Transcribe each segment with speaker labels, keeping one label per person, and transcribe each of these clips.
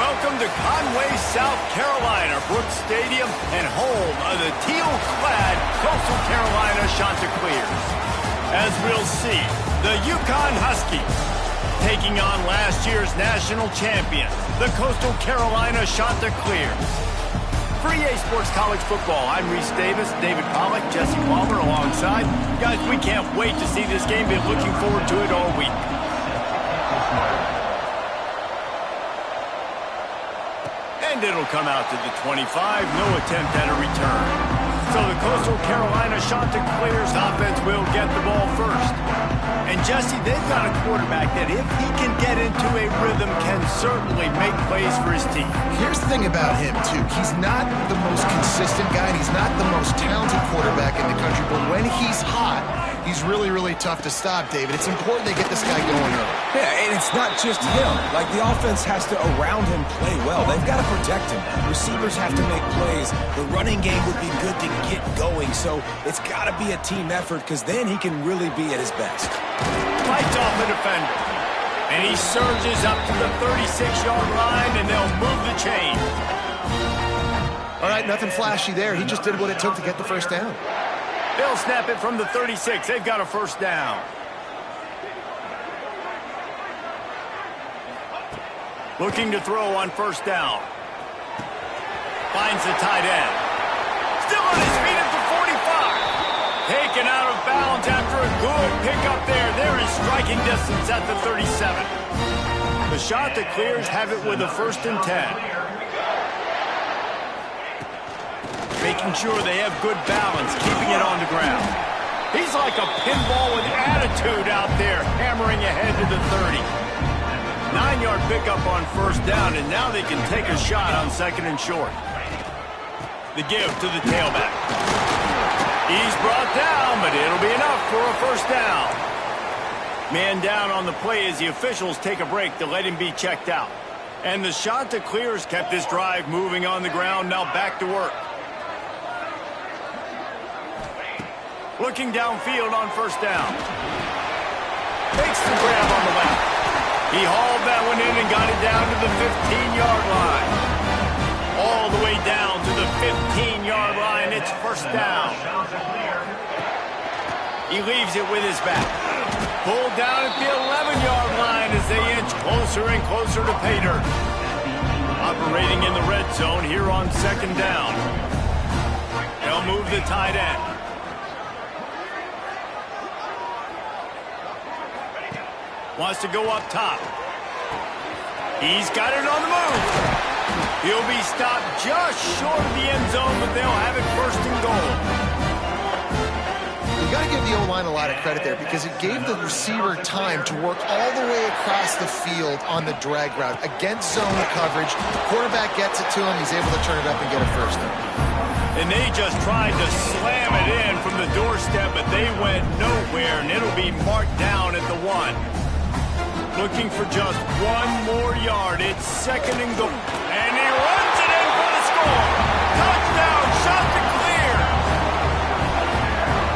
Speaker 1: Welcome to Conway, South Carolina, Brooks Stadium, and home of the teal-clad Coastal Carolina Chanticleers. As we'll see, the UCONN Huskies taking on last year's national champion, the Coastal Carolina Chanticleers. For EA Sports College Football, I'm Reese Davis, David Pollack, Jesse Palmer alongside. Guys, we can't wait to see this game. Been looking forward to it all week. And it'll come out to the 25, no attempt at a return. So the Coastal Carolina Chanticleers offense will get the ball first. And Jesse, they've got a quarterback that if he can get into a rhythm can certainly make plays for his team.
Speaker 2: Here's the thing about him, too. He's not the most consistent guy, and he's not the most talented quarterback in the country, but when he's hot, he's really, really tough to stop, David. It's important they get this guy going early.
Speaker 3: Yeah, and it's not just him. Like, the offense has to, around him, play well. They've got to protect him. Receivers have to make plays. The running game would be good to get going, so it's got to be a team effort, because then he can really be at his best.
Speaker 1: Fights off the defender. And he surges up to the 36-yard line, and they'll move the chain.
Speaker 2: All right, nothing flashy there. He just did what it took to get the first down.
Speaker 1: They'll snap it from the 36. They've got a first down. Looking to throw on first down. Finds the tight end. Still on his feet at the 45. Taken out of bounds after a good pickup there. They're in striking distance at the 37. The Chanticleers have it with a 1st and 10. Making sure they have good balance, keeping it on the ground. He's like a pinball with attitude out there, hammering ahead to the 30. 9-yard pickup on first down, and now they can take a shot on 2nd and short. The give to the tailback. He's brought down, but it'll be enough for a first down. Man down on the play as the officials take a break to let him be checked out. And the Chanticleers kept this drive moving on the ground, now back to work. Looking downfield on first down. Takes the grab on the left. He hauled that one in and got it down to the 15-yard line. All the way down to the 15-yard line. It's first down. He leaves it with his back. Pulled down at the 11-yard line as they inch closer and closer to pay dirt. Operating in the red zone here on 2nd down. They'll move the tight end. Wants to go up top. He's got it on the move. He'll be stopped just short of the end zone, but they'll have it 1st and goal.
Speaker 2: You got to give the O-line a lot of credit there because it gave the receiver time to work all the way across the field on the drag route against zone coverage. Quarterback gets it to him. He's able to turn it up and get a first down.
Speaker 1: And they just tried to slam it in from the doorstep, but they went nowhere, and it'll be marked down at the 1. Looking for just one more yard. It's 2nd and goal. And he runs it in for the score. Touchdown, Chanticleer.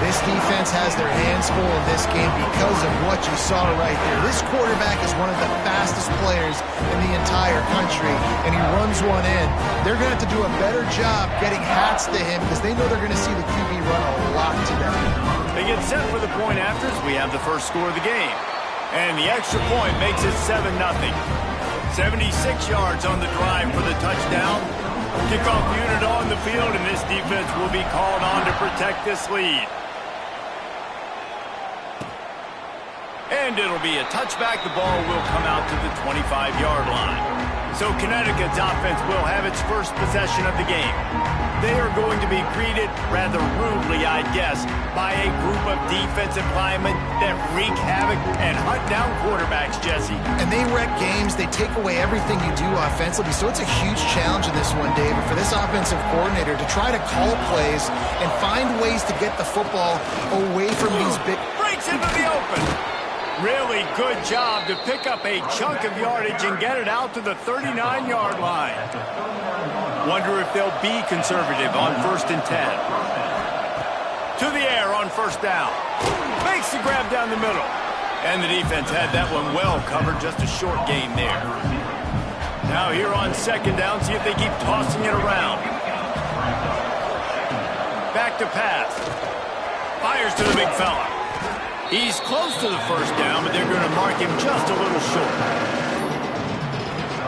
Speaker 2: This defense has their hands full in this game because of what you saw right there. This quarterback is one of the fastest players in the entire country, and he runs one in. They're going to have to do a better job getting hats to him because they know they're going to see the QB run a lot today.
Speaker 1: They get set for the point afters. We have the first score of the game. And the extra point makes it 7-0. 76 yards on the drive for the touchdown. Kickoff unit on the field, and this defense will be called on to protect this lead. And it'll be a touchback. The ball will come out to the 25-yard line. So Connecticut's offense will have its first possession of the game. They are going to be greeted rather rudely, I guess, by a group of defensive linemen that wreak havoc and hunt down quarterbacks, Jesse.
Speaker 2: And they wreck games. They take away everything you do offensively. So it's a huge challenge in this one, David, for this offensive coordinator to try to call plays and find ways to get the football away from these big...
Speaker 1: Breaks into the open. Really good job to pick up a chunk of yardage and get it out to the 39-yard line. Wonder if they'll be conservative on 1st and 10. To the air on first down. Makes the grab down the middle. And the defense had that one well covered. Just a short gain there. Now here on second down, see if they keep tossing it around. Back to pass. Fires to the big fella. He's close to the first down, but they're going to mark him just a little short.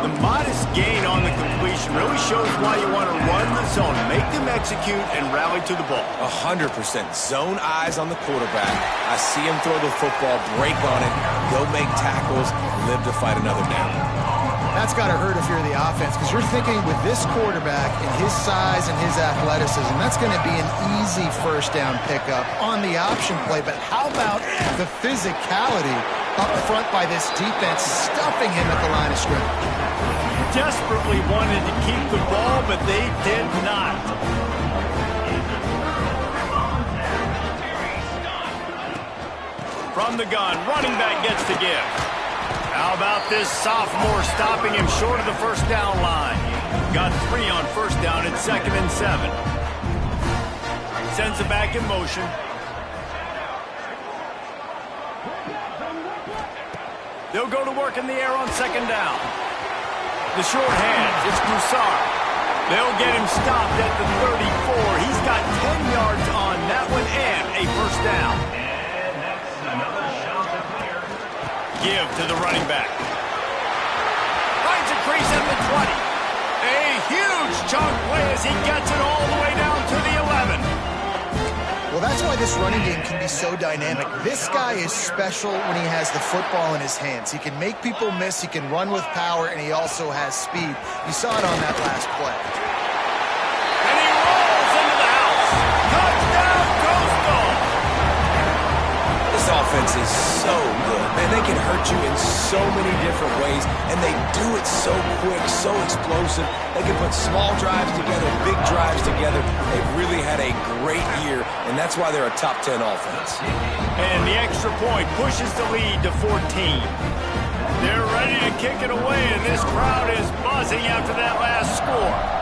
Speaker 1: The modest gain on the completion really shows why you want to run the zone, make them execute, and rally to the ball.
Speaker 3: 100%. Zone eyes on the quarterback. I see him throw the football, break on it, go make tackles, live to fight another down.
Speaker 2: That's got to hurt if you're the offense, because you're thinking with this quarterback and his size and his athleticism, that's going to be an easy first down pickup on the option play. But how about the physicality up front by this defense, stuffing him at the line of scrimmage?
Speaker 1: Desperately wanted to keep the ball, but they did not. From the gun, running back gets to give. How about this sophomore stopping him short of the first down line? Got 3 on first down at 2nd and 7. Sends it back in motion. They'll go to work in the air on second down. The short hands, it's Broussard. They'll get him stopped at the 34. He's got 10 yards on that one and a first down. Give to the running back. Finds a crease at the 20. A huge chunk play as he gets it all the way down to the 11.
Speaker 2: Well, that's why this running game can be so dynamic. This guy is special when he has the football in his hands. He can make people miss, he can run with power, and he also has speed. You saw it on that last play.
Speaker 1: And he rolls into the house. Touchdown, Coastal!
Speaker 3: This offense is so good. Man, they can hurt you in so many different ways, and they do it so quick, so explosive. They can put small drives together, big drives together. They've really had a great year, and that's why they're a top 10 offense.
Speaker 1: And the extra point pushes the lead to 14. They're ready to kick it away, and this crowd is buzzing after that last score.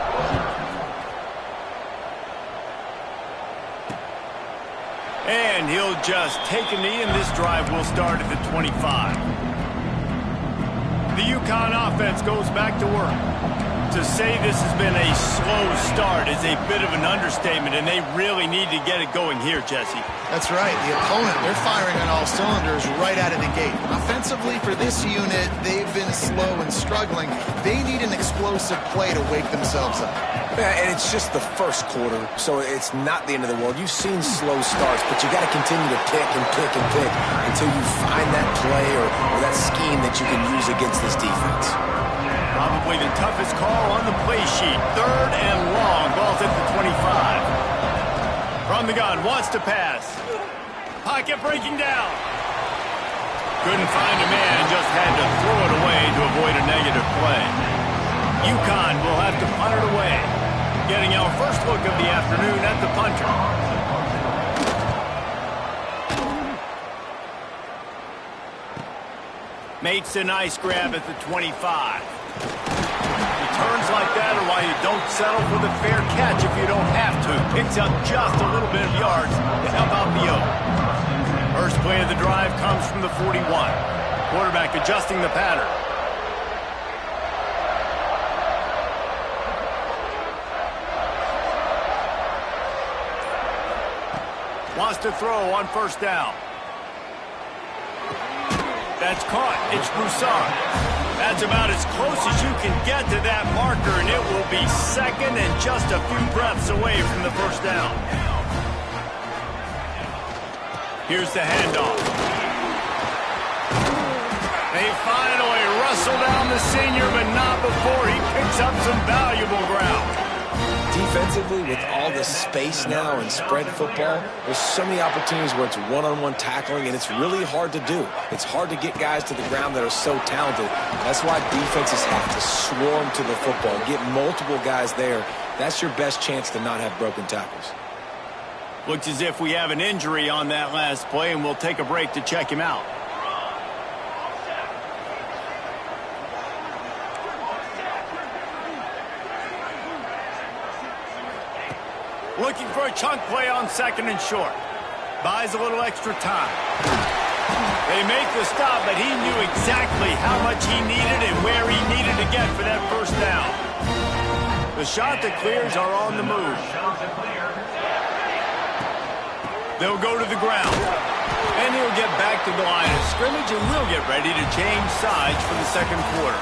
Speaker 1: And he'll just take a knee, and this drive will start at the 25. The UConn offense goes back to work. To say this has been a slow start is a bit of an understatement, and they really need to get it going here, Jesse.
Speaker 2: That's right. The opponent, they're firing on all cylinders right out of the gate. Offensively, for this unit, they've been slow and struggling. They need an explosive play to wake themselves up.
Speaker 3: Yeah, and it's just the first quarter, so it's not the end of the world. You've seen slow starts, but you got to continue to pick and pick and pick until you find that play or that scheme that you can use against this defense.
Speaker 1: Probably the toughest call on the play sheet. 3rd and long. Ball's at the 25. From the gun, wants to pass. Pocket breaking down. Couldn't find a man, just had to throw it away to avoid a negative play. UConn will have to punt it away. Getting our first look of the afternoon at the punter. Makes a nice grab at the 25. Returns like that are why you don't settle for the fair catch if you don't have to. Picks up just a little bit of yards to help out the Oak. First play of the drive comes from the 41. Quarterback adjusting the pattern. Wants to throw on first down. That's caught. It's Broussard. That's about as close as you can get to that marker, and it will be second and just a few breaths away from the first down. Here's the handoff. They finally wrestle down the senior, but not before he picks up some valuable ground.
Speaker 3: Defensively, with all the space now and spread football, there's so many opportunities where it's one-on-one tackling, and it's really hard to do. It's hard to get guys to the ground that are so talented. That's why defenses have to swarm to the football, get multiple guys there. That's your best chance to not have broken tackles.
Speaker 1: Looks as if we have an injury on that last play, and we'll take a break to check him out. Looking for a chunk play on second and short. Buys a little extra time. They make the stop, but he knew exactly how much he needed and where he needed to get for that first down. The shot that clears are on the move. They'll go to the ground. And he'll get back to the line of scrimmage, and we'll get ready to change sides for the second quarter.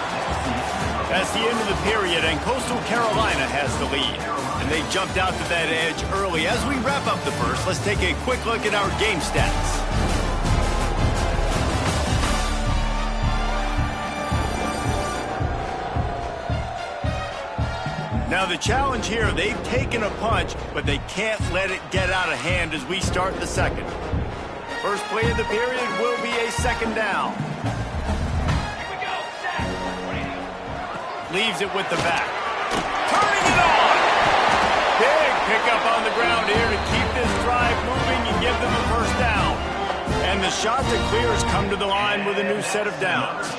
Speaker 1: That's the end of the period, and Coastal Carolina has the lead. And they jumped out to that edge early. As we wrap up the first, let's take a quick look at our game stats. Now the challenge here, they've taken a punch, but they can't let it get out of hand as we start the second. First play of the period will be a second down. Leaves it with the back. Turning it on! Big pickup on the ground here to keep this drive moving and give them the first down. And the shot that clears come to the line with a new set of downs.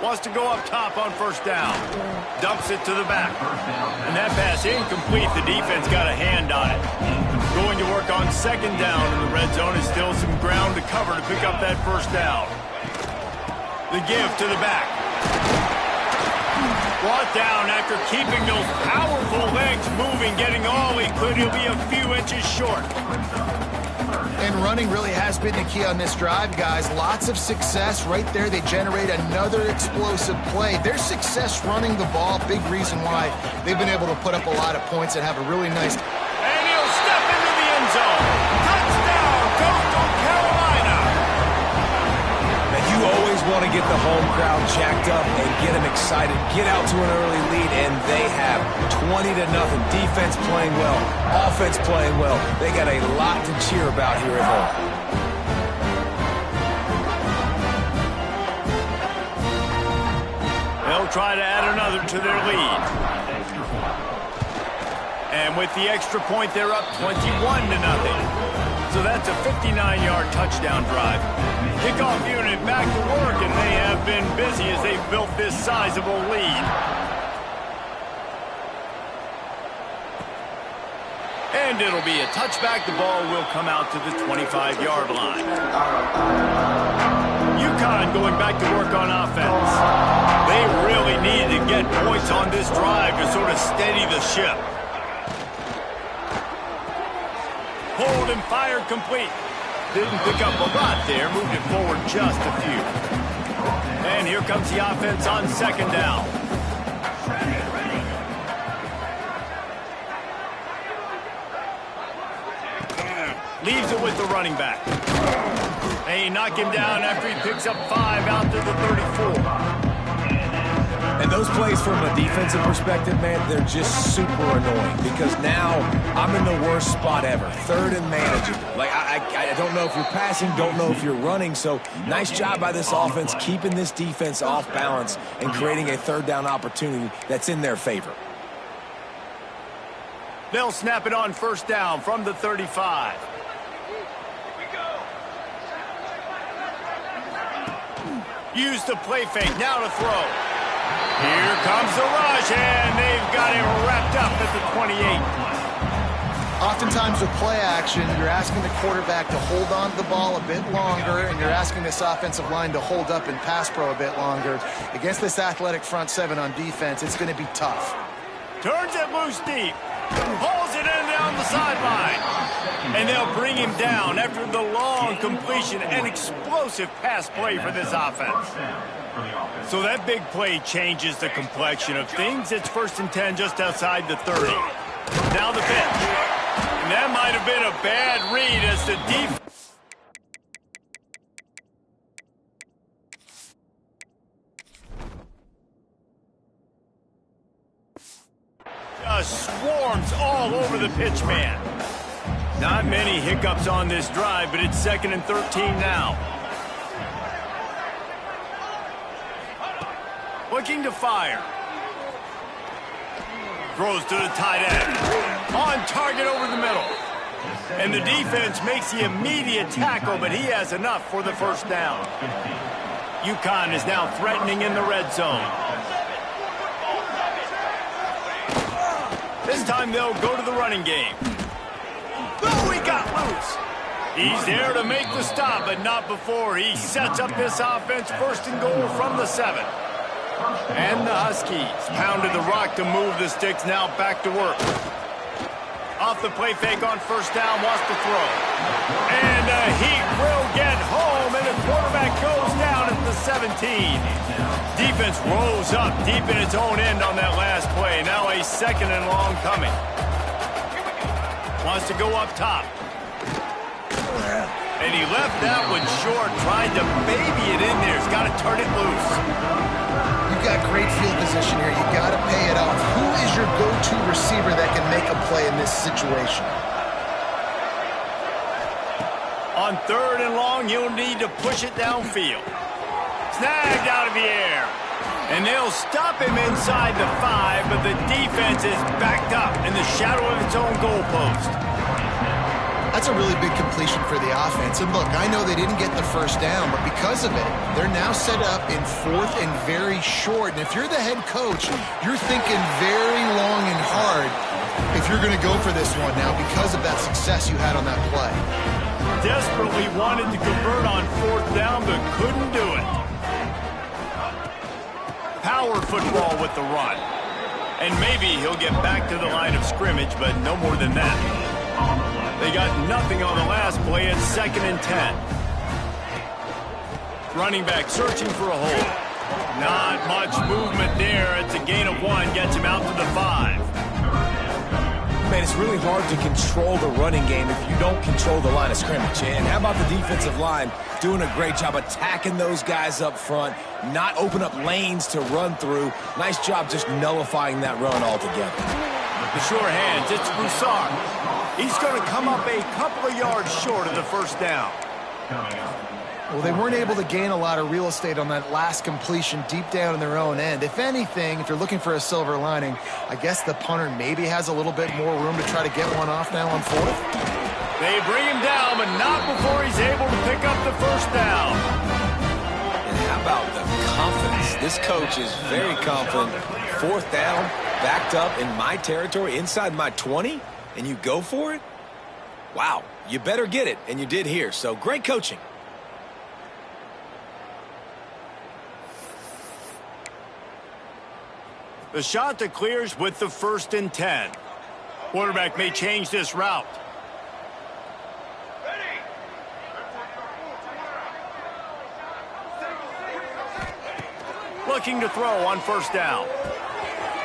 Speaker 1: Wants to go up top on first down. Dumps it to the back. And that pass incomplete. The defense got a hand on it. Going to work on second down in the red zone. Is still some ground to cover to pick up that first down. The give to the back. Brought down after keeping those powerful legs moving, getting all he could. He'll be a few inches short.
Speaker 2: And running really has been the key on this drive, guys. Lots of success right there. They generate another explosive play. Their success running the ball, big reason why they've been able to put up a lot of points and have a really nice...
Speaker 1: And he'll step into the end zone. Touchdown, Coastal Carolina.
Speaker 3: Now, you always want to get the home crowd jacked up and get them excited. Get out to an early lead, and they have 20-0. Defense playing well. Offense playing well. They got a lot to cheer about here at home.
Speaker 1: They'll try to add another to their lead. And with the extra point, they're up 21-0. So that's a 59-yard touchdown drive. Kickoff unit back to work, and they have been busy as they've built this sizable lead. And it'll be a touchback. The ball will come out to the 25-yard line. UCONN going back to work on offense. They really needed to get points on this drive to sort of steady the ship. Hold and fire complete. Didn't pick up a lot there. Moved it forward just a few. And here comes the offense on second down. Leaves it with the running back. They knock him down after he picks up 5 out to the 34.
Speaker 3: And those plays from a defensive perspective, man, they're just super annoying because now I'm in the worst spot ever. Third and manageable. Like, I don't know if you're passing, don't know if you're running. So nice job by this offense keeping this defense off balance and creating a third down opportunity that's in their favor.
Speaker 1: They'll snap it on first down from the 35. Use the play fake, now to throw. Here comes the rush, and they've got him wrapped up at the 28.
Speaker 2: Oftentimes with play action, you're asking the quarterback to hold on to the ball a bit longer, and you're asking this offensive line to hold up in pass pro a bit longer. Against this athletic front seven on defense, it's going to be tough.
Speaker 1: Turns it loose deep. Pulls it in down the sideline. And they'll bring him down after the long completion. An explosive pass play for this offense. So that big play changes the complexion of things. It's 1st and 10 just outside the 30. Now the pitch. And that might have been a bad read as the defense swarms all over the pitch man. Not many hiccups on this drive, but it's 2nd and 13 now. Looking to fire. Throws to the tight end. On target over the middle. And the defense makes the immediate tackle, but he has enough for the first down. UCONN is now threatening in the red zone. This time they'll go to the running game. Oh, he got loose. He's there to make the stop, but not before he sets up this offense first and goal from the 7. And the Huskies pounded the rock to move the sticks, now back to work. Off the play fake on first down, wants to throw. And the Heat will get home, and the quarterback goes down at the 17. Defense rolls up deep in its own end on that last play. Now a 2nd and long coming. Wants to go up top. And he left that one short, trying to baby it in there. He's got to turn it loose.
Speaker 2: You've got great field position here. You got to pay it off. Who is your go-to receiver that can make a play in this situation?
Speaker 1: On 3rd and long, you'll need to push it downfield. Snagged out of the air. And they'll stop him inside the 5, but the defense is backed up in the shadow of its own goalpost.
Speaker 2: That's a really big completion for the offense. And look, I know they didn't get the first down, but because of it, they're now set up in 4th and very short. And if you're the head coach, you're thinking very long and hard if you're going to go for this one now because of that success you had on that play.
Speaker 1: Desperately wanted to convert on 4th down, but couldn't do it. Power football with the run. And maybe he'll get back to the line of scrimmage, but no more than that. They got nothing on the last play. It's 2nd and 10. Running back searching for a hole. Not much movement there. It's a gain of 1. Gets him out to the 5.
Speaker 3: Man, it's really hard to control the running game if you don't control the line of scrimmage. And how about the defensive line doing a great job attacking those guys up front, not open up lanes to run through. Nice job just nullifying that run altogether.
Speaker 1: The sure hands, it's Broussard. He's going to come up a couple of yards short of the first down.
Speaker 2: Well, they weren't able to gain a lot of real estate on that last completion deep down in their own end. If anything, if you're looking for a silver lining, I guess the punter maybe has a little bit more room to try to get one off now on 4th.
Speaker 1: They bring him down, but not before he's able to pick up the first down.
Speaker 3: And how about the confidence? This coach is very confident. 4th down, backed up in my territory, inside my 20, and you go for it? Wow, you better get it, and you did here. So great coaching.
Speaker 1: The shot that clears with the 1st and 10. Quarterback may change this route. Looking to throw on first down.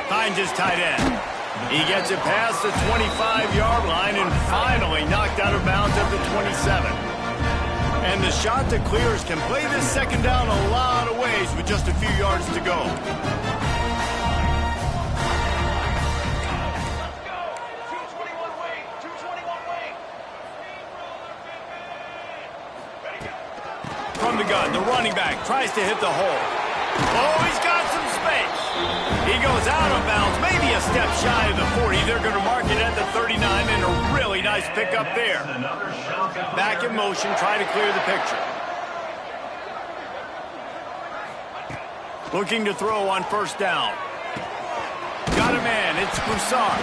Speaker 1: Finds his tight end. He gets it past the 25-yard line and finally knocked out of bounds at the 27. And the shot that clears can play this 2nd down a lot of ways with just a few yards to go. From the gun, the running back tries to hit the hole. Oh, he's got some space. He goes out of bounds, maybe a step shy of the 40. They're going to mark it at the 39, and a really nice pickup there. Back in motion, try to clear the picture. Looking to throw on first down. Got a man, it's Broussard.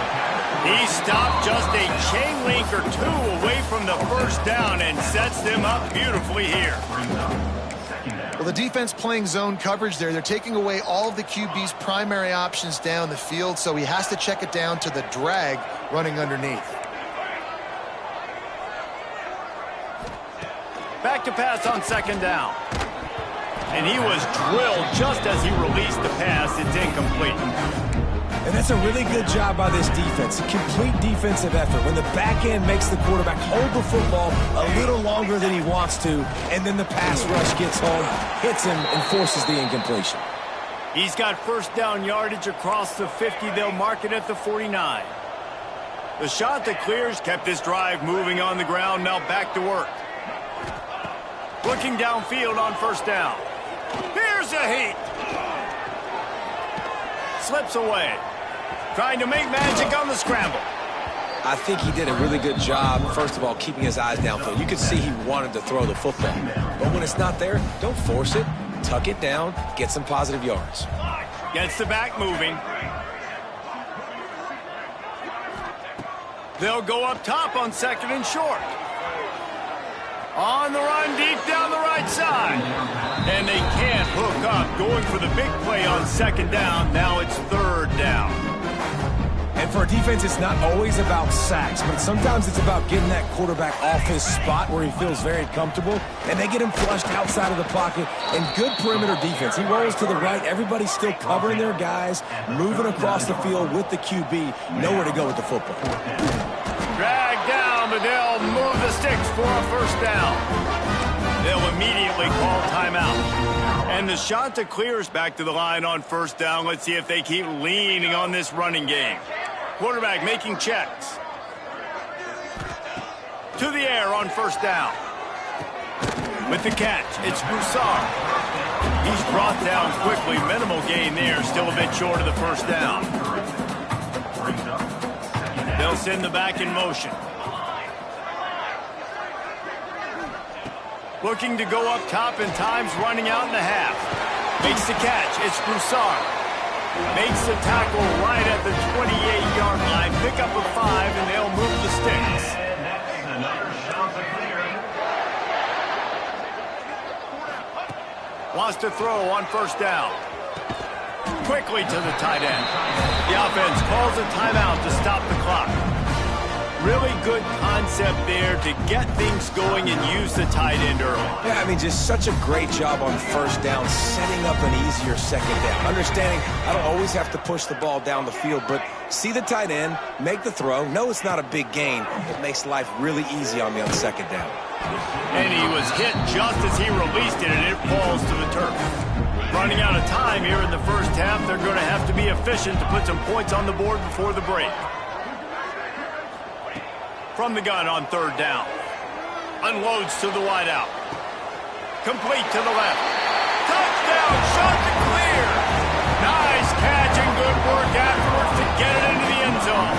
Speaker 1: He stopped just a chain link or 2 away from the first down and sets them up beautifully here.
Speaker 2: Well, the defense playing zone coverage there. They're taking away all of the QB's primary options down the field, so he has to check it down to the drag running underneath.
Speaker 1: Back to pass on 2nd down. And he was drilled just as he released the pass. It's incomplete.
Speaker 3: And that's a really good job by this defense. A complete defensive effort. When the back end makes the quarterback hold the football a little longer than he wants to, and then the pass rush gets home, hits him, and forces the incompletion.
Speaker 1: He's got first down yardage across the 50. They'll mark it at the 49. The shot that clears kept this drive moving on the ground. Now back to work. Looking downfield on first down. Here's a Heat. Slips away. Trying to make magic on the scramble.
Speaker 3: I think he did a really good job, first of all, keeping his eyes downfield. You could see he wanted to throw the football. But when it's not there, don't force it. Tuck it down. Get some positive yards.
Speaker 1: Gets the back moving. They'll go up top on 2nd and short. On the run deep down the right side. And they can't hook up. Going for the big play on 2nd down. Now it's 3rd down.
Speaker 3: And for a defense, it's not always about sacks, but sometimes it's about getting that quarterback off his spot where he feels very comfortable, and they get him flushed outside of the pocket. And good perimeter defense. He rolls to the right. Everybody's still covering their guys, moving across the field with the QB. Nowhere to go with the football.
Speaker 1: Dragged down, but they'll move the sticks for a 1st down. They'll immediately call timeout. And the Shanta clears back to the line on 1st down. Let's see if they keep leaning on this running game. Quarterback making checks. To the air on 1st down. With the catch, it's Broussard. He's brought down quickly. Minimal gain there. Still a bit short of the 1st down. They'll send the back in motion. Looking to go up top, and time's running out in the half. Makes the catch. It's Broussard. Makes the tackle right at the 28-yard line. Pick up a 5, and they'll move the sticks. Wants to throw on 1st down. Quickly to the tight end. The offense calls a timeout to stop the clock. Really good concept there to get things going and use the tight end early.
Speaker 3: Yeah, I mean, just such a great job on 1st down, setting up an easier 2nd down. Understanding I don't always have to push the ball down the field, but see the tight end, make the throw. No, it's not a big gain. It makes life really easy on me on 2nd down.
Speaker 1: And he was hit just as he released it, and it falls to the turf. Running out of time here in the 1st half. They're going to have to be efficient to put some points on the board before the break. From the gun on 3rd down. Unloads to the wideout. Complete to the left. Touchdown, shot to clear. Nice catch and good work afterwards to get it into the end zone.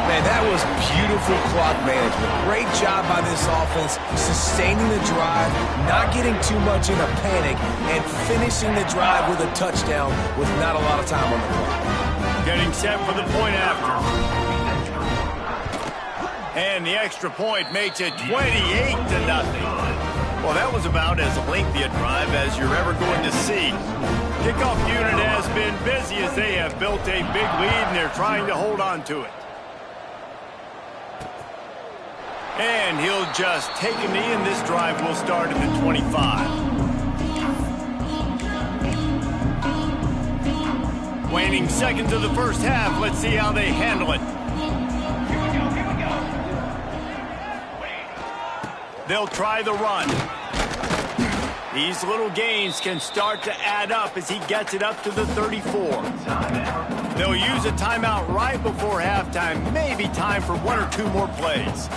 Speaker 3: Man, that was beautiful clock management. Great job by this offense, sustaining the drive, not getting too much in a panic, and finishing the drive with a touchdown with not a lot of time on the clock.
Speaker 1: Getting set for the point after. And the extra point makes it 28-0. Well, that was about as lengthy a drive as you're ever going to see. Kickoff unit has been busy as they have built a big lead, and they're trying to hold on to it. And he'll just take a knee, and this drive will start at the 25. Waning seconds of the 1st half. Let's see how they handle it. They'll try the run. These little gains can start to add up as he gets it up to the 34. They'll use a timeout right before halftime. Maybe time for 1 or 2 more plays.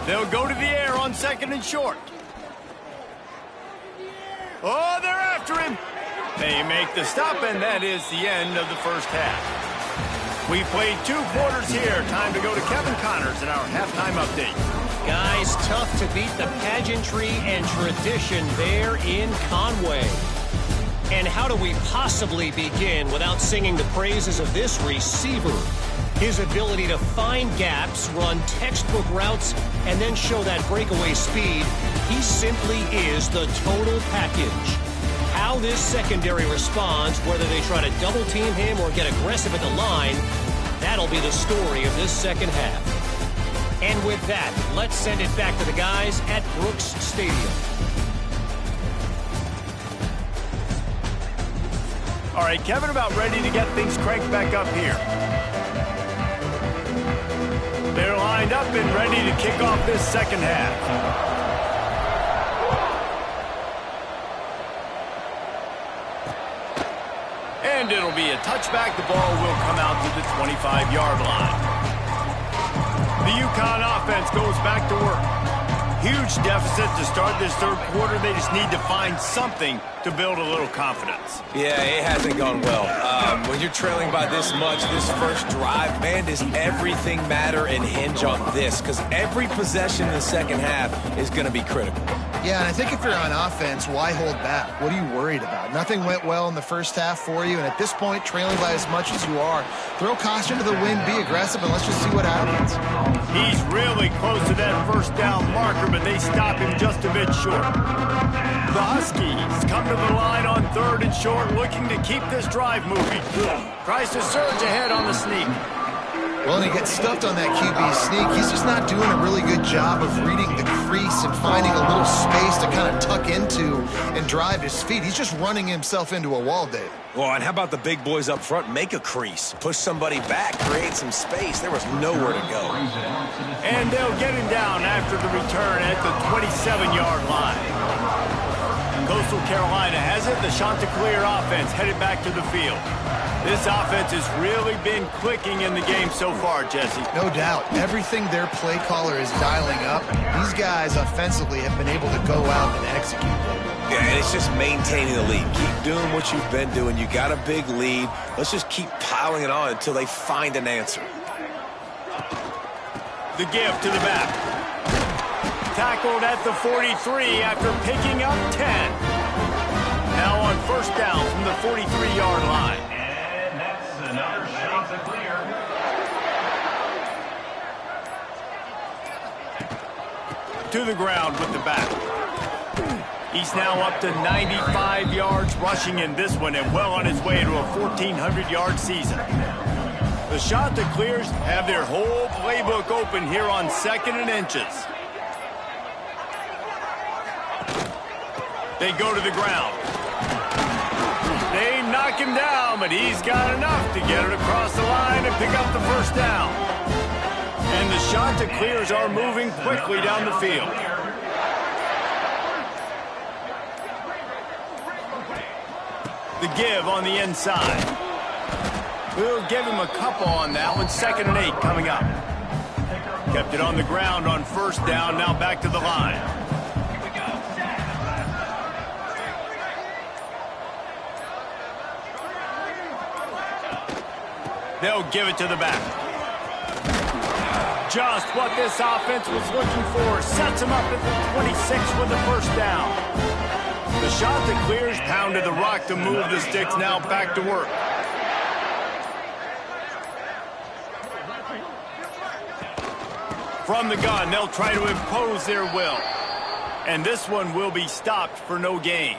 Speaker 1: They'll go to the air on 2nd and short. Oh, they're after him. They make the stop, and that is the end of the 1st half. We played 2 quarters here. Time to go to Kevin Connors in our halftime update.
Speaker 4: Guys, tough to beat the pageantry and tradition there in Conway. And how do we possibly begin without singing the praises of this receiver? His ability to find gaps, run textbook routes, and then show that breakaway speed. He simply is the total package. How this secondary responds, whether they try to double team him or get aggressive at the line, that'll be the story of this 2nd half. And with that, let's send it back to the guys at Brooks Stadium.
Speaker 1: All right, Kevin, about ready to get things cranked back up here. They're lined up and ready to kick off this 2nd half. And it'll be a touchback. The ball will come out to the 25-yard line. The UConn offense goes back to work. Huge deficit to start this 3rd quarter. They just need to find something to build a little confidence.
Speaker 3: Yeah, it hasn't gone well. When you're trailing by this much, this 1st drive, man, does everything matter and hinge on this? Because every possession in the 2nd half is going to be critical.
Speaker 2: Yeah, and I think if you're on offense, why hold back? What are you worried about? Nothing went well in the first half for you, and at this point, trailing by as much as you are, throw caution to the wind, be aggressive, and let's just see what happens.
Speaker 1: He's really close to that first down marker, but they stop him just a bit short. The Huskies come to the line on 3rd and short, looking to keep this drive moving. Tries to surge ahead on the sneak.
Speaker 2: Well, and he gets stuffed on that QB sneak. He's just not doing a really good job of reading the crease and finding a little space to kind of tuck into and drive his feet. He's just running himself into a wall, Dave.
Speaker 3: Well, and how about the big boys up front? Make a crease. Push somebody back. Create some space. There was nowhere to go.
Speaker 1: And they'll get him down after the return at the 27-yard line. Coastal Carolina has it. The Chanticleer offense headed back to the field. This offense has really been clicking in the game so far, Jesse.
Speaker 2: No doubt. Everything their play caller is dialing up, these guys offensively have been able to go out and execute.
Speaker 3: Yeah, and it's just maintaining the lead. Keep doing what you've been doing. You got a big lead. Let's just keep piling it on until they find an answer.
Speaker 1: The give to the back. Tackled at the 43 after picking up 10. Now on first down from the 43-yard line.
Speaker 5: Another shot to clear.
Speaker 1: To the ground with the back. He's now up to 95 yards rushing in this one and well on his way to a 1,400-yard season. The Chanticleers have their whole playbook open here on 2nd and inches. They go to the ground. They knock him down, but he's got enough to get it across the line and pick up the first down. And the Chanticleers are moving quickly down the field. The give on the inside. We'll give him a couple on that one. 2nd and 8 coming up. Kept it on the ground on first down, now back to the line. They'll give it to the back. Just what this offense was looking for. Sets him up at the 26 with the first down. The Chanticleers pounded the rock to move the sticks, now back to work. From the gun, they'll try to impose their will. And this one will be stopped for no gain.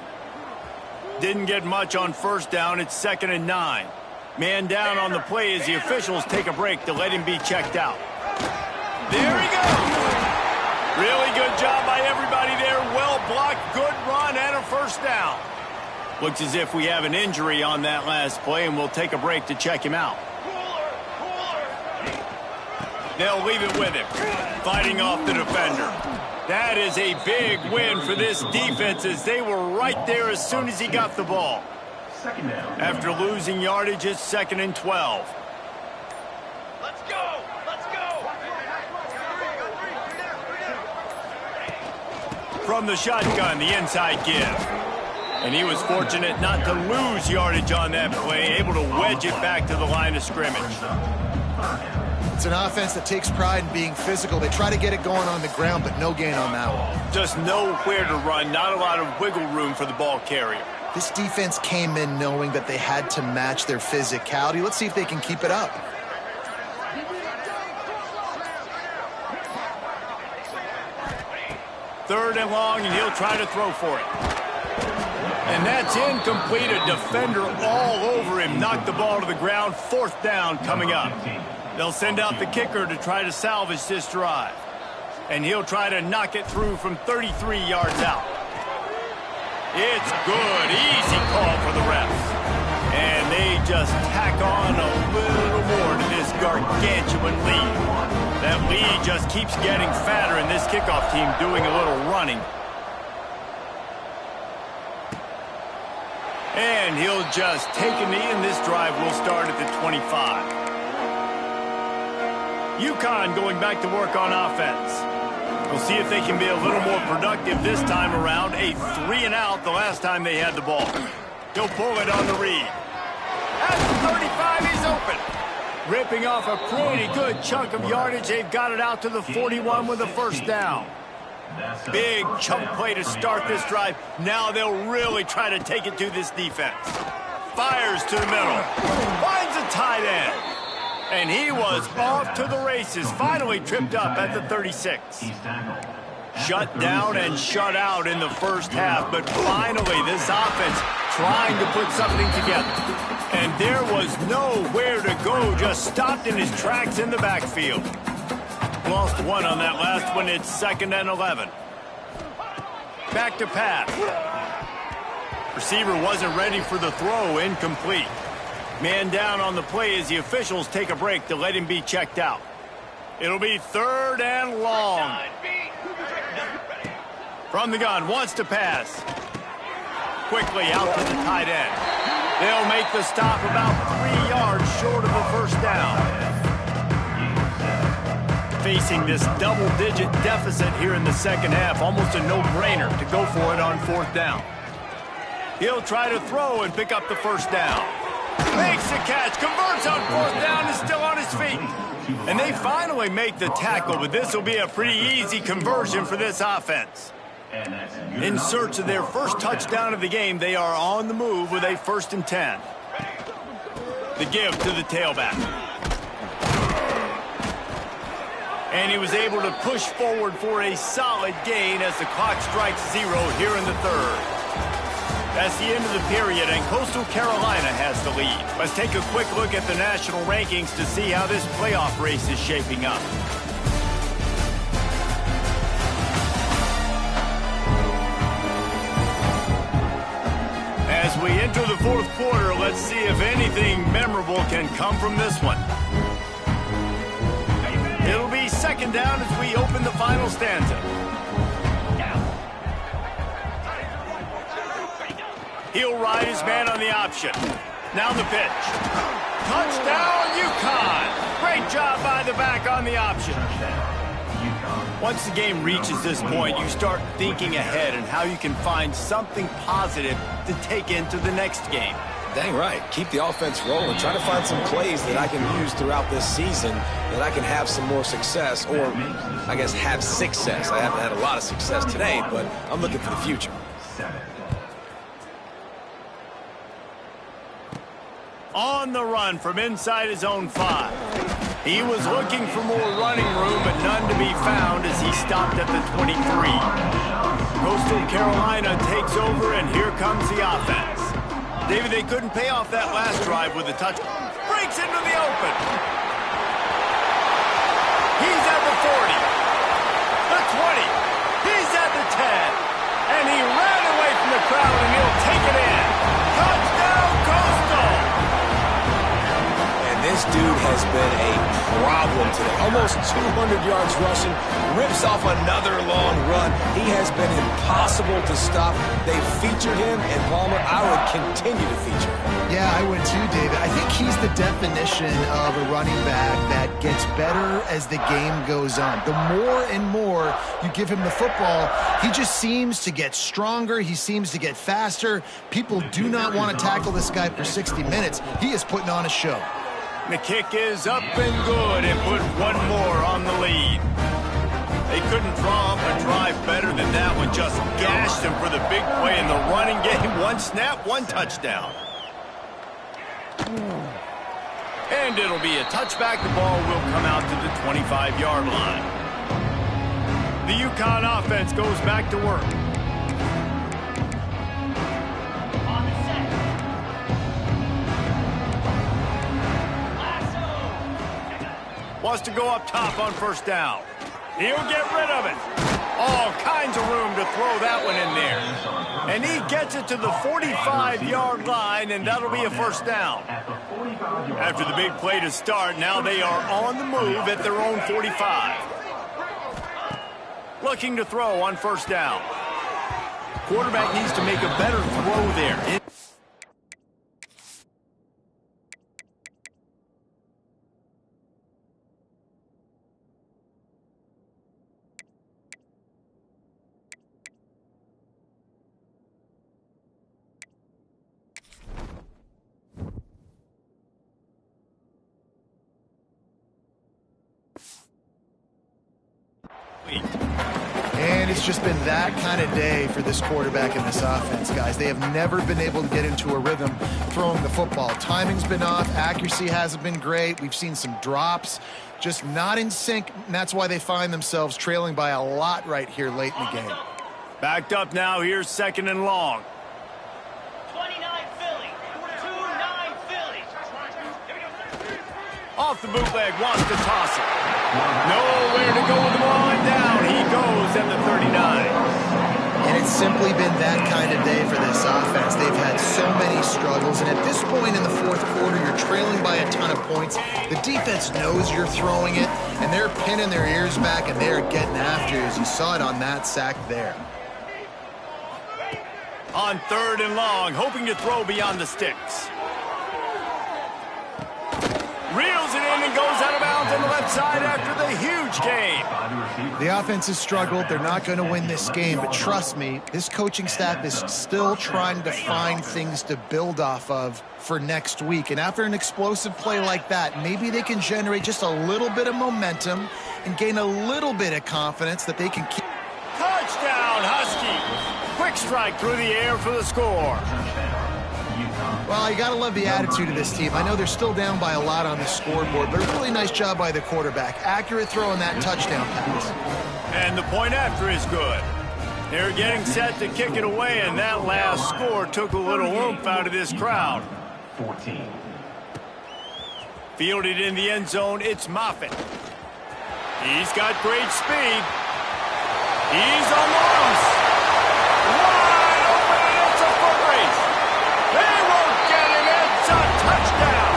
Speaker 1: Didn't get much on first down. It's 2nd and 9. Man down on the play as the officials take a break to let him be checked out. There he goes. Really good job by everybody there. Well blocked, good run, and a first down. Looks as if we have an injury on that last play, and we'll take a break to check him out. They'll leave it with him, fighting off the defender. That is a big win for this defense as they were right there as soon as he got the ball. After losing yardage, it's 2nd and 12.
Speaker 5: Let's go! Let's go!
Speaker 1: From the shotgun, the inside give. And he was fortunate not to lose yardage on that play, able to wedge it back to the line of scrimmage.
Speaker 2: It's an offense that takes pride in being physical. They try to get it going on the ground, but no gain on that one.
Speaker 1: Just nowhere to run, not a lot of wiggle room for the ball carrier.
Speaker 2: This defense came in knowing that they had to match their physicality. Let's see if they can keep it up.
Speaker 1: Third and long, and he'll try to throw for it. And that's incomplete. A defender all over him. Knocked the ball to the ground. 4th down coming up. They'll send out the kicker to try to salvage this drive. And he'll try to knock it through from 33 yards out. It's good. Easy call for the refs. And they just tack on a little more to this gargantuan lead. That lead just keeps getting fatter, and this kickoff team doing a little running. And he'll just take a knee, and this drive will start at the 25. UCONN going back to work on offense. We'll see if they can be a little more productive this time around. A 3-and-out the last time they had the ball. He'll pull it on the read. At the 35, he's open. Ripping off a pretty good chunk of yardage. They've got it out to the 41 with the first down. Big chunk play to start this drive. Now they'll really try to take it to this defense. Fires to the middle. Finds a tight end. And he was off to the races. Finally tripped up at the 36. Shut down and shut out in the first half. But finally, this offense trying to put something together. And there was nowhere to go. Just stopped in his tracks in the backfield. Lost one on that last one. It's 2nd and 11. Back to pass. Receiver wasn't ready for the throw. Incomplete. Man down on the play as the officials take a break to let him be checked out. It'll be 3rd and long. From the gun, wants to pass. Quickly out to the tight end. They'll make the stop about 3 yards short of the first down. Facing this double-digit deficit here in the second half, almost a no-brainer to go for it on 4th down. He'll try to throw and pick up the first down. Makes the catch, converts on 4th down, is still on his feet. And they finally make the tackle, but this will be a pretty easy conversion for this offense. In search of their first touchdown of the game, they are on the move with a 1st and 10. The give to the tailback. And he was able to push forward for a solid gain as the clock strikes 0 here in the 3rd. That's the end of the period, and Coastal Carolina has the lead. Let's take a quick look at the national rankings to see how this playoff race is shaping up. As we enter the 4th quarter, let's see if anything memorable can come from this one. It'll be 2nd down as we open the final stanza. He'll ride his man on the option. Now the pitch. Touchdown, UCONN. Great job by the back on the option. Once the game reaches this point, you start thinking ahead and how you can find something positive to take into the next game.
Speaker 3: Dang right. Keep the offense rolling. Try to find some plays that I can use throughout this season that I can have some more success, or I guess have success. I haven't had a lot of success today, but I'm looking for the future.
Speaker 1: On the run from inside his own 5. He was looking for more running room, but none to be found as he stopped at the 23. Coastal Carolina takes over, and here comes the offense. David, they couldn't pay off that last drive with a touch. Breaks into the open. He's at the 40. The 20. He's at the 10. And he ran away from the crowd, and he'll take it in. Touchdown, Coastal!
Speaker 3: This dude has been a problem today. Almost 200 yards rushing, rips off another long run. He has been impossible to stop. They featured him, and Palmer, I would continue to feature him.
Speaker 2: Yeah, I would too, David. I think he's the definition of a running back that gets better as the game goes on. The more and more you give him the football, he just seems to get stronger. He seems to get faster. People do not want to tackle this guy for 60 minutes. He is putting on a show.
Speaker 1: The kick is up and good and put one more on the lead. They couldn't draw up a drive better than that one. Just gashed him for the big play in the running game. One snap, one touchdown. And it'll be a touchback. The ball will come out to the 25-yard line. The UConn offense goes back to work. Wants to go up top on 1st down. He'll get rid of it. All kinds of room to throw that one in there. And he gets it to the 45-yard line, and that'll be a 1st down. After the big play to start, now they are on the move at their own 45. Looking to throw on 1st down. Quarterback needs to make a better throw there.
Speaker 2: And it's It's just been that kind of day for this quarterback and this offense, guys. They have never been able to get into a rhythm throwing the football. Timing's been off. Accuracy hasn't been great. We've seen some drops. Just not in sync, and that's why they find themselves trailing by a lot right here late in the game.
Speaker 1: Backed up now. Here's 2nd and long.
Speaker 5: 29 Philly. 2-9 Philly.
Speaker 1: Off the bootleg, wants to toss it. Nowhere to go with the ball, and down he goes at the 39.
Speaker 2: And it's simply been that kind of day for this offense. They've had so many struggles, and at this point in the fourth quarter, you're trailing by a ton of points. The defense knows you're throwing it, and they're pinning their ears back, and they're getting after you, as you saw it on that sack there.
Speaker 1: On 3rd and long, hoping to throw beyond the sticks. Reels it in and goes out of bounds on the left side after the huge gain.
Speaker 2: The offense has struggled. They're not going to win this game, but trust me, this coaching staff is still trying to find things to build off of for next week. And after an explosive play like that, maybe they can generate just a little bit of momentum and gain a little bit of confidence that they can keep.
Speaker 1: Touchdown, Huskies. Quick strike through the air for the score.
Speaker 2: Well, you got to love the attitude of this team. I know they're still down by a lot on the scoreboard, but a really nice job by the quarterback. Accurate throw on that touchdown pass.
Speaker 1: And the point after is good. They're getting set to kick it away, and that last score took a little oomph out of this crowd.
Speaker 5: 14.
Speaker 1: Fielded in the end zone, it's Moffitt. He's got great speed. He's almost wide open, and it's a foot race. They won't get him. It's a touchdown.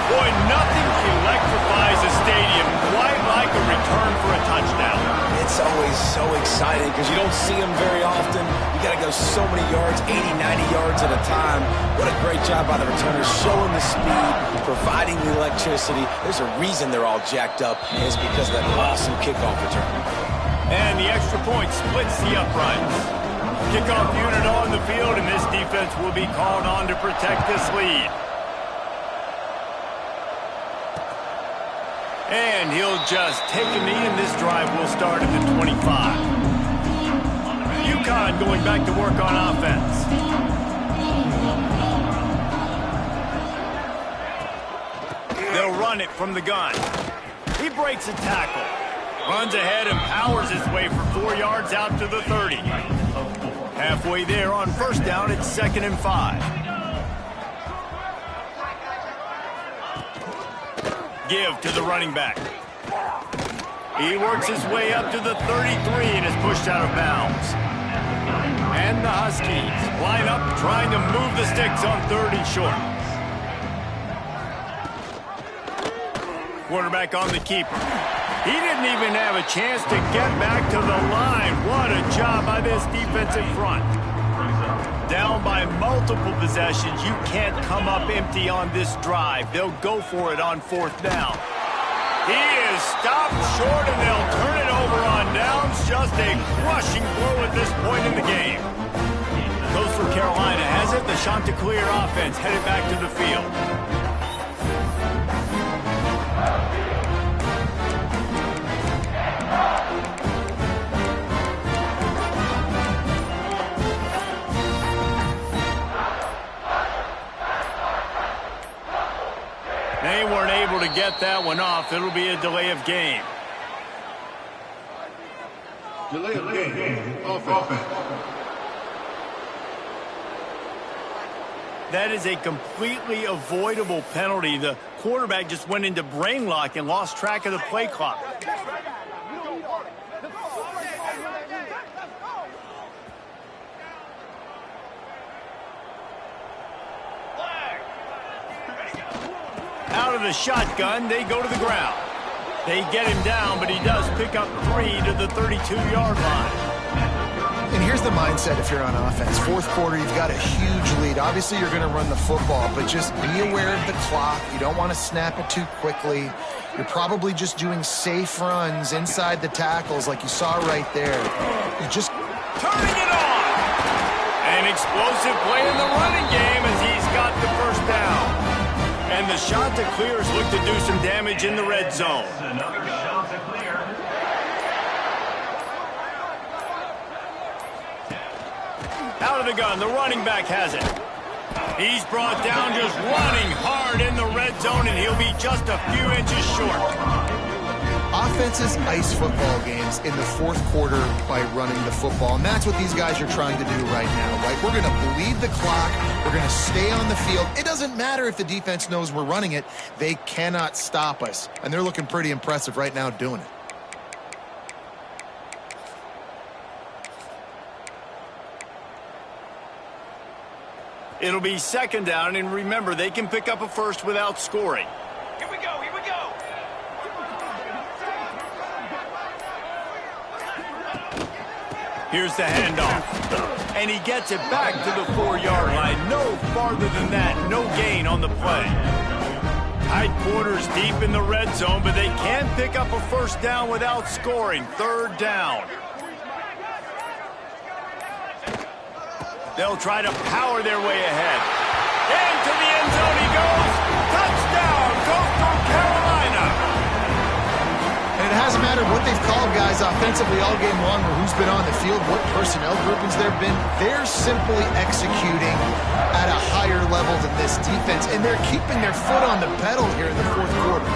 Speaker 1: Boy, nothing electrifies a stadium quite like a return for a touchdown.
Speaker 3: It's always so exciting because you don't see them very often. You got to go so many yards, 80, 90 yards at a time. What a great job by the returners, showing the speed, providing the electricity. There's a reason they're all jacked up, and it's because of that awesome kickoff return.
Speaker 1: And the extra point splits the uprights. Kickoff unit on the field, and this defense will be called on to protect this lead. And he'll just take a knee, and this drive will start at the 25. UConn going back to work on offense. They'll run it from the gun. He breaks a tackle. Runs ahead and powers his way for 4 yards out to the 30. Halfway there on first down, it's 2nd and 5. Give to the running back. He works his way up to the 33 and is pushed out of bounds. And the Huskies line up trying to move the sticks on 3rd and short. Quarterback on the keeper. He didn't even have a chance to get back to the line. What a job by this defensive front. Down by multiple possessions. You can't come up empty on this drive. They'll go for it on 4th down. He is stopped short, and they'll turn it over on downs. Just a crushing blow at this point in the game. Coastal Carolina has it. The Chanticleer offense headed back to the field. They weren't able to get that one off. It'll be a delay of game.
Speaker 6: Delay of game. Offense.
Speaker 1: That is a completely avoidable penalty. The quarterback just went into brain lock and lost track of the play clock. Out of the shotgun, they go to the ground. They get him down, but he does pick up 3 to the 32-yard line.
Speaker 2: And here's the mindset if you're on offense. 4th quarter, you've got a huge lead. Obviously, you're going to run the football, but just be aware of the clock. You don't want to snap it too quickly. You're probably just doing safe runs inside the tackles like you saw right there. You just
Speaker 1: turning it on. An explosive play in the running game as he's got the first down. And the Chanticleers look to do some damage in the red zone. Out of the gun, the running back has it. He's brought down just running hard in the red zone, and he'll be just a few inches short.
Speaker 2: Offenses ice football games in the fourth quarter by running the football, and that's what these guys are trying to do right now, right? We're going to bleed the clock. We're going to stay on the field. It doesn't matter if the defense knows we're running it. They cannot stop us, and they're looking pretty impressive right now doing it.
Speaker 1: It'll be second down, and remember, they can pick up a first without scoring.
Speaker 5: Here we go, here we go.
Speaker 1: Here's the handoff. And he gets it back to the 4-yard line. No farther than that. No gain on the play. Tight quarters deep in the red zone, but they can pick up a first down without scoring. Third down. They'll try to power their way ahead. Into the end zone he goes. Touchdown, Coastal Carolina.
Speaker 2: And it hasn't mattered what they've called guys offensively all game long or who's been on the field, what personnel groupings there have been. They're simply executing at a higher level than this defense, and they're keeping their foot on the pedal here in the fourth quarter.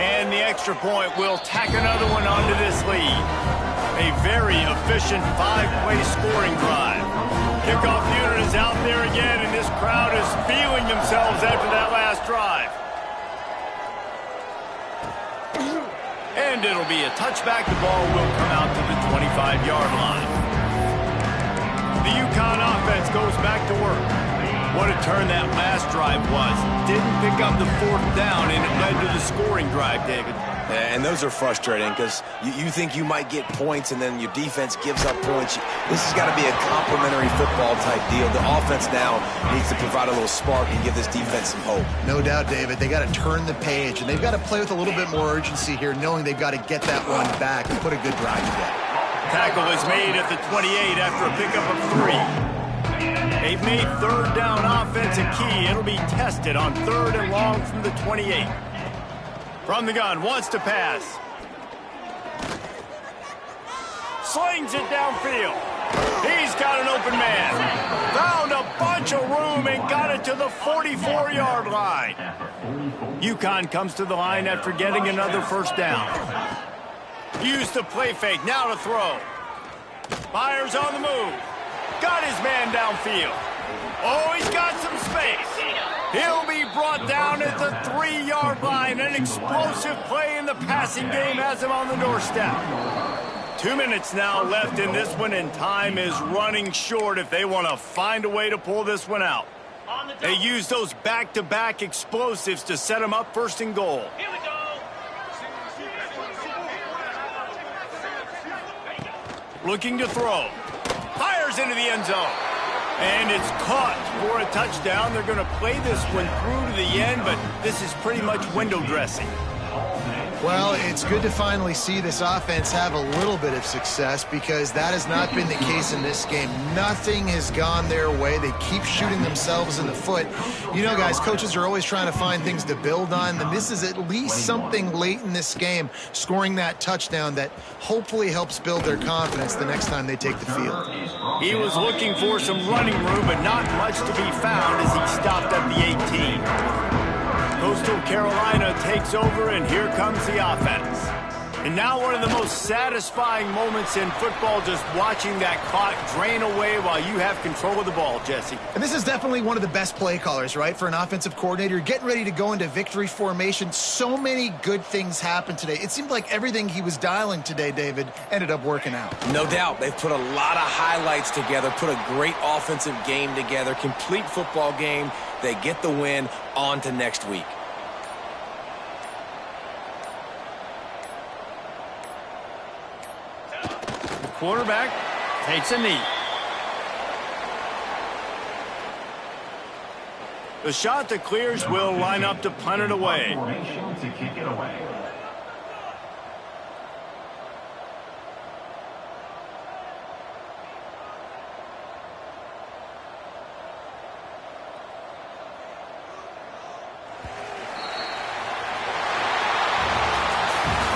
Speaker 1: And the extra point will tack another one onto this lead. A very efficient 5-play scoring drive. Kickoff unit is out there again, and this crowd is feeling themselves after that last drive. And it'll be a touchback. The ball will come out to the 25-yard line. The UConn offense goes back to work. What a turn that last drive was. Didn't pick up the fourth down, and it led to the scoring drive, David.
Speaker 3: And those are frustrating because you think you might get points and then your defense gives up points. This has got to be a complementary football type deal. The offense now needs to provide a little spark and give this defense some hope.
Speaker 2: No doubt, David. They got to turn the page, and they've got to play with a little bit more urgency here, knowing they've got to get that one back and put a good drive together.
Speaker 1: Tackle is made at the 28 after a pickup of 3. They've made third down offense a key. It'll be tested on 3rd and long from the 28. From the gun, wants to pass. Slings it downfield. He's got an open man. Found a bunch of room and got it to the 44-yard line. UConn comes to the line after getting another first down. Used the play fake, now to throw. Fires on the move. Got his man downfield. Oh, he's got some space. He'll be brought down at the 3-yard line. An explosive play in the passing game has him on the doorstep. 2 minutes now left in this one, and time is running short if they want to find a way to pull this one out. They use those back-to-back explosives to set them up 1st and goal.
Speaker 5: Here we go.
Speaker 1: Looking to throw. Fires into the end zone. And it's caught for a touchdown. They're going to play this one through to the end, but this is pretty much window dressing.
Speaker 2: Well, it's good to finally see this offense have a little bit of success because that has not been the case in this game. Nothing has gone their way. They keep shooting themselves in the foot. You know, guys, coaches are always trying to find things to build on, and this is at least something late in this game, scoring that touchdown that hopefully helps build their confidence the next time they take the field.
Speaker 1: He was looking for some running room, but not much to be found as he stopped at the 18. Coastal Carolina takes over, and here comes the offense. And now one of the most satisfying moments in football, just watching that clock drain away while you have control of the ball, Jesse.
Speaker 2: And this is definitely one of the best play callers, right, for an offensive coordinator. Getting ready to go into victory formation. So many good things happened today. It seemed like everything he was dialing today, David, ended up working out.
Speaker 3: No doubt. They've put a lot of highlights together, put a great offensive game together, complete football game. They get the win. On to next week.
Speaker 1: Quarterback takes a knee. The shot that clears will line up to punt it away.
Speaker 5: To kick it away.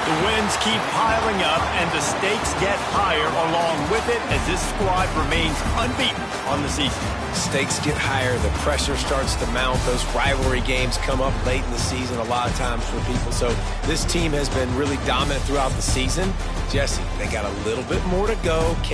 Speaker 1: The wind wins keep piling up, and the stakes get higher along with it as this squad remains unbeaten on the season.
Speaker 3: Stakes get higher, the pressure starts to mount, those rivalry games come up late in the season a lot of times for people. So this team has been really dominant throughout the season. Jesse, they got a little bit more to go. Can't